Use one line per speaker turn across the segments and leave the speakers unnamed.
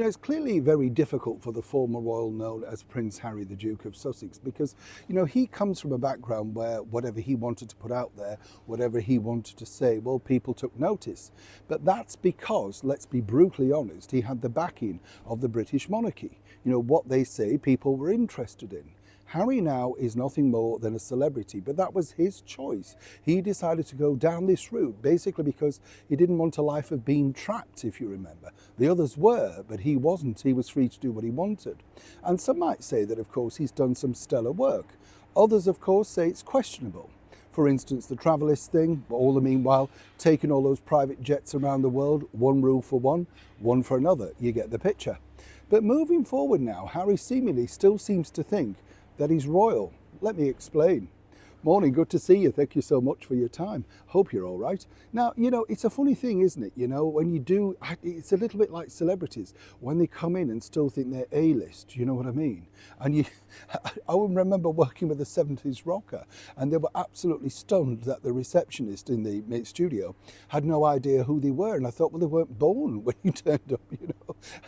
it's clearly very difficult for the former royal known as Prince Harry, the Duke of Sussex, because, he comes from a background where whatever he wanted to put out there, whatever he wanted to say, well, people took notice. But that's because, let's be brutally honest, he had the backing of the British monarchy. What they say people were interested in. Harry now is nothing more than a celebrity, but that was his choice. He decided to go down this route, basically because he didn't want a life of being trapped, if you remember. The others were, but he wasn't. He was free to do what he wanted. And some might say that, of course, he's done some stellar work. Others, of course, say it's questionable. For instance, the Travelist thing, all the meanwhile taking all those private jets around the world, one rule for one for another. You get the picture. But moving forward now, Harry seemingly still seems to think that he's royal. Let me explain. Morning, good to see you. Thank you so much for your time. Hope you're all right. Now, it's a funny thing, isn't it? When you do, it's a little bit like celebrities. When they come in and still think they're A-list, you know what I mean? And I remember working with a 70s rocker, and they were absolutely stunned that the receptionist in the studio had no idea who they were. And I thought, well, they weren't born when you turned up,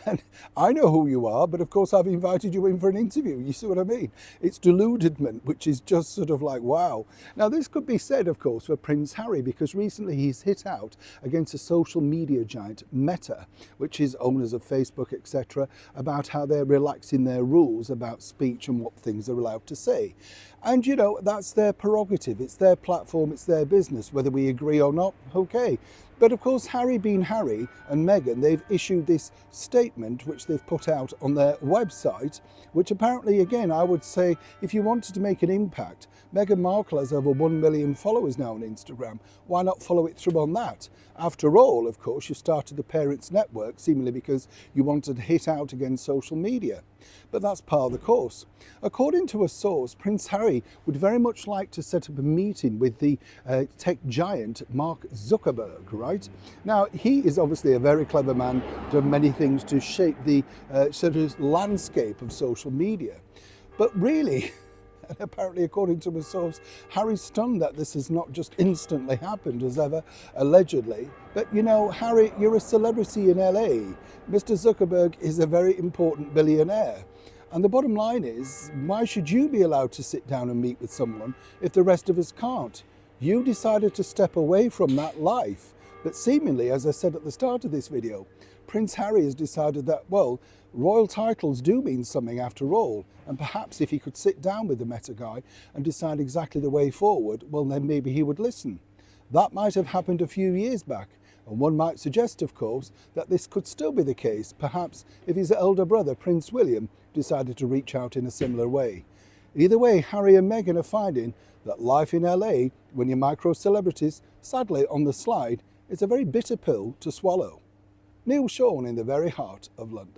And I know who you are, but of course I've invited you in for an interview. You see what I mean? It's deludedment, which is just sort of like, wow. Now, this could be said, of course, for Prince Harry, because recently he's hit out against a social media giant, Meta, which is owners of Facebook, etc., about how they're relaxing their rules about speech and what things they're allowed to say. And, that's their prerogative. It's their platform. It's their business. Whether we agree or not, okay. But of course, Harry being Harry and Meghan, they've issued this statement which they've put out on their website, which apparently, again, I would say, if you wanted to make an impact, Meghan Markle has over 1 million followers now on Instagram. Why not follow it through on that? After all, of course, you started the Parents Network, seemingly because you wanted to hit out against social media. But that's par of the course. According to a source, Prince Harry would very much like to set up a meeting with the tech giant Mark Zuckerberg, right? Now, he is obviously a very clever man, done many things to shape the sort of landscape of social media. But really, and apparently, according to a source, Harry's stunned that this has not just instantly happened, as ever, allegedly. But, Harry, you're a celebrity in LA. Mr. Zuckerberg is a very important billionaire. And the bottom line is, why should you be allowed to sit down and meet with someone if the rest of us can't? You decided to step away from that life. But seemingly, as I said at the start of this video, Prince Harry has decided that, well, royal titles do mean something after all. And perhaps if he could sit down with the Meta guy and decide exactly the way forward, well, then maybe he would listen. That might have happened a few years back. And one might suggest, of course, that this could still be the case, perhaps if his elder brother, Prince William, decided to reach out in a similar way. Either way, Harry and Meghan are finding that life in LA, when you're micro-celebrities, sadly on the slide, is a very bitter pill to swallow. Neil Sean in the very heart of London.